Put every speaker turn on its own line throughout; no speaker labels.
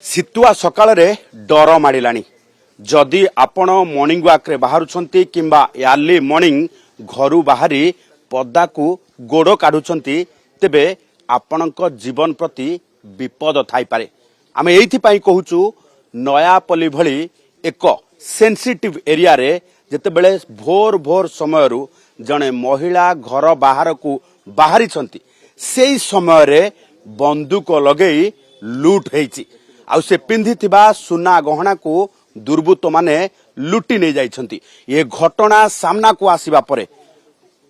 ଶୀତୁଆ ସକାଳରେ ଡର ମାଡ଼ିଲାଣି। ଯଦି ଆପଣ ମର୍ଣ୍ଣିଂ ୱାକ୍ରେ ବାହାରୁଛନ୍ତି କିମ୍ବା ଆର୍ଲି ମର୍ଣ୍ଣିଂ ଘରୁ ବାହାରି ପଦାକୁ ଗୋଡ଼ କାଢୁଛନ୍ତି ତେବେ ଆପଣଙ୍କ ଜୀବନ ପ୍ରତି ବିପଦ ଥାଇପାରେ। ଆମେ ଏଇଥିପାଇଁ କହୁଛୁ ନୟାପଲ୍ଲୀ ଭଳି ଏକ ସେନ୍ସିଟିଭ ଏରିଆରେ ଯେତେବେଳେ ଭୋର ଭୋର ସମୟରୁ ଜଣେ ମହିଳା ଘର ବାହାରକୁ ବାହାରିଛନ୍ତି ସେଇ ସମୟରେ ବନ୍ଧୁକ ଲଗେଇ ଲୁଟ୍ ହେଇଛି। ଆଉ ସେ ପିନ୍ଧିଥିବା ସୁନା ଗହଣାକୁ ଦୁର୍ବୃତ୍ତ ମାନେ ଲୁଟି ନେଇ ଯାଇଛନ୍ତି। ଏ ଘଟଣା ସାମ୍ନାକୁ ଆସିବା ପରେ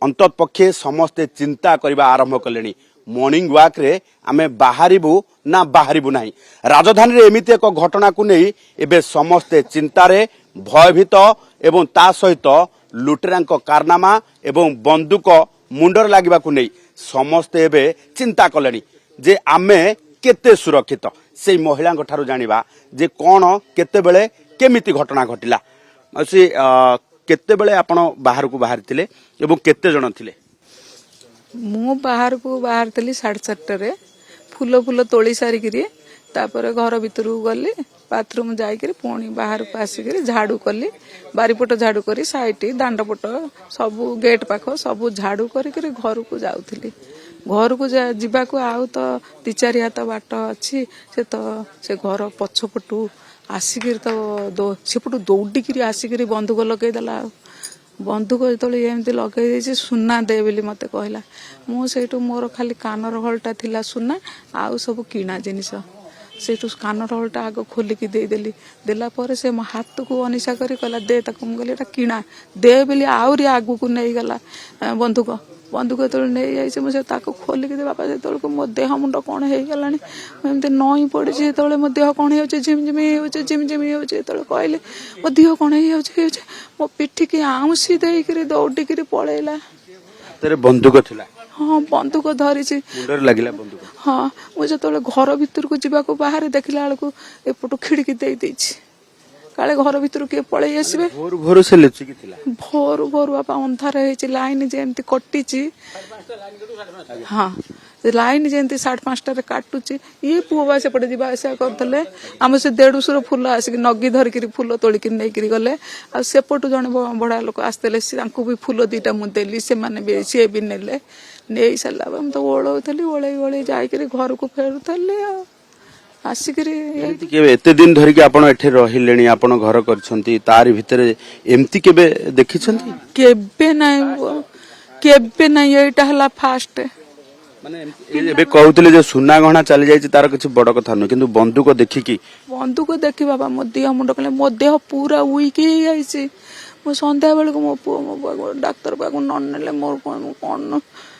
ଅନ୍ତତପକ୍ଷେ ସମସ୍ତେ ଚିନ୍ତା କରିବା ଆରମ୍ଭ କଲେଣି। ମର୍ଣ୍ଣିଂ ୱାକ୍ରେ ଆମେ ବାହାରିବୁ ନା ବାହାରିବୁ ନାହିଁ। ରାଜଧାନୀରେ ଏମିତି ଏକ ଘଟଣାକୁ ନେଇ ଏବେ ସମସ୍ତେ ଚିନ୍ତାରେ ଭୟଭୀତ ଏବଂ ତା ସହିତ ଲୁଟେରାଙ୍କ କାରନାମା ଏବଂ ବନ୍ଧୁକ ମୁଣ୍ଡରେ ଲାଗିବାକୁ ନେଇ ସମସ୍ତେ ଏବେ ଚିନ୍ତା କଲେଣି ଯେ ଆମେ କେତେ ସୁରକ୍ଷିତ। ସେଇ ମହିଳାଙ୍କ ଠାରୁ ଜାଣିବା ଯେ କ'ଣ କେତେବେଳେ କେମିତି ଘଟଣା ଘଟିଲା। ସେ କେତେବେଳେ ଆପଣ ବାହାରକୁ ବାହାରିଥିଲେ ଏବଂ କେତେ ଜଣ ଥିଲେ?
ମୁଁ ବାହାରକୁ ବାହାରିଥିଲି 4:30ରେ ଫୁଲ ଫୁଲ ତୋଳି ସାରିକିରି ତାପରେ ଘର ଭିତରକୁ ଗଲି। ବାଥରୁମ ଯାଇକିରି ପୁଣି ବାହାରକୁ ଆସିକିରି ଝାଡୁ କଲି। ବାରିପଟ ଝାଡୁ କରି ସାଇଟ୍ ଦାଣ୍ଡପଟ ସବୁ ଗେଟ୍ ପାଖ ସବୁ ଝାଡୁ କରିକିରି ଘରକୁ ଯାଉଥିଲି। ଘରକୁ ଯିବାକୁ ଆଉ ତ 2-4 ହାତ ବାଟ ଅଛି। ସେ ଘର ପଛପଟୁ ଆସିକିରି ତ ସେପଟୁ ଦୌଡ଼ିକିରି ଆସିକିରି ବନ୍ଧୁକ ଲଗେଇଦେଲା। ବନ୍ଧୁକ ଯେତେବେଳେ ଏମିତି ଲଗେଇ ଦେଇଛି ସୁନା ଦେ ବୋଲି ମତେ କହିଲା। ମୁଁ ସେଇଠୁ ମୋର ଖାଲି କାନର ହଳଟା ଥିଲା ସୁନା ଆଉ ସବୁ କିଣା ଜିନିଷ। ସେଇଠୁ କାନର ହଳଟା ଆଗ ଖୋଲିକି ଦେଇଦେଲି। ଦେଲା ପରେ ସେ ମୋ ହାତକୁ ଅନିଶା କରି କହିଲା ଦେ ତାକୁ। ମୁଁ କହିଲି ଏଟା କିଣା ଦେ ବୋଲି ଆହୁରି ଆଗକୁ ନେଇଗଲା ବନ୍ଧୁକ ଯେତେବେଳେ ନେଇଯାଇଛି ମୁଁ ସେ ତାକୁ ଖୋଲିକି ଦେ ବାପା। ଯେତେବେଳକୁ ମୋ ଦେହ ମୁଣ୍ଡ କ'ଣ ହେଇଗଲାଣି ମୁଁ ଏମିତି ନଇଁ ପଡ଼ିଛି। ଯେତେବେଳେ ମୋ ଦେହ କ'ଣ ହେଇଯାଉଛି ଝିମଝିମି ହେଇଯାଉଛି ଯେତେବେଳେ କହିଲେ ମୋ ଦେହ କ'ଣ ହେଇଯାଉଛି ମୋ ପିଠିକି ଆଉଁସି ଦେଇକିରି ଦୌଡ଼ିକିରି ପଳେଇଲା।
ବନ୍ଧୁକ ଥିଲା?
ହଁ ବନ୍ଧୁକ ଧରିଛି।
ମୁଣ୍ଡରେ ଲାଗିଲା ବନ୍ଧୁକ?
ହଁ ମୁଁ ଯେତେବେଳେ ଘର ଭିତରକୁ ଯିବାକୁ ବାହାରେ ଦେଖିଲା ବେଳକୁ ଏପଟୁ ଖିଡ଼ିକି ଦେଇଛି କାଳେ ଘର ଭିତରୁ କିଏ ପଳେଇ ଆସିବେ।
ଭୋରୁ ସେ ଲୁଚିକି ଥିଲା? ଭୋରୁ
ବାପା ଅନ୍ଧାର ହେଇଛି। ଲାଇନ ଯେମିତି କଟିଛି ହଁ ଲାଇନ ଯେମିତି 5:30ରେ କାଟୁଛି। ଇଏ ପୁଅ ବା ସେପଟେ ଯିବା ଆସିବା କରୁଥିଲେ। ଆମ ସେ ଦେଢୁଶୁର ଫୁଲ ଆସିକି ନଗି ଧରିକିରି ଫୁଲ ତୋଳିକି ନେଇକିରି ଗଲେ। ଆଉ ସେପଟୁ ଜଣେ ବଢିଆ ଲୋକ ଆସିଥିଲେ ତାଙ୍କୁ ବି ଫୁଲ 2ଟା ମୁଁ ଦେଲି। ସେମାନେ ବି ସିଏ ବି ନେଲେ। ନେଇ ସାରିଲା ପରେ ମୁଁ ତ ଓଳଉଥିଲି। ଓଳେଇ ଯାଇକିରି ଘରକୁ ଫେରୁଥିଲି। ଆଉ ଆସିକିରି
ଏତେ ଦିନ ଧରିକି ଆପଣ ଏଠି ରହିଲେଣି, ଆପଣ ଘର କରିଛନ୍ତି, ତାରି ଭିତରେ ଏମିତି କେବେ ଦେଖିଛନ୍ତି?
କେବେ ନାହିଁ ଏଇଟା ହେଲା ଫାଷ୍ଟ।
ମାନେ ଏବେ କହୁଥିଲେ ଯେ ସୁନା ଗହଣା ଚାଲି ଯାଇଛି ତାର କିଛି ବଡ କଥା ନୁହେଁ, କିନ୍ତୁ ବନ୍ଧୁକ ଦେଖି ବାବା ମୋ ଦେହ ମୁଣ୍ଡ କଲେ। ମୋ ଦେହ ପୁରା ୱିକ୍ ହେଇଯାଇଛି। ମୁଁ ସନ୍ଧ୍ୟା ବେଳକୁ ମୋ ପୁଅ ମୋ ପାଖକୁ ଡାକ୍ତର ପାଖକୁ ନ ନେଲେ ମୋର କ'ଣ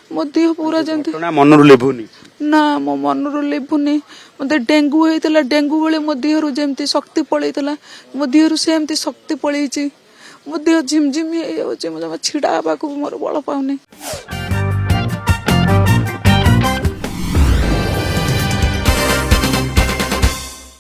ମୋ ଦେହ ପୁରା ଯେମିତି ମନରୁ ଲିଭୁନି।
ନା ମୋ ମନରୁ ଲିଭୁନି। ମତେ ଡେଙ୍ଗୁ ହେଇଥିଲା। ଡେଙ୍ଗୁ ବେଳେ ମୋ ଦେହରୁ ଯେମିତି ଶକ୍ତି ପଳେଇଥିଲା ମୋ ଦେହରୁ ସେମିତି ଶକ୍ତି ପଳେଇଛି। ମୋ ଦେହ ଝିମଝିମ ହେଇଯାଉଛି। ମୁଁ ଜମା ଛିଡା ହେବାକୁ ମୋର ବଳ ପାଉନି।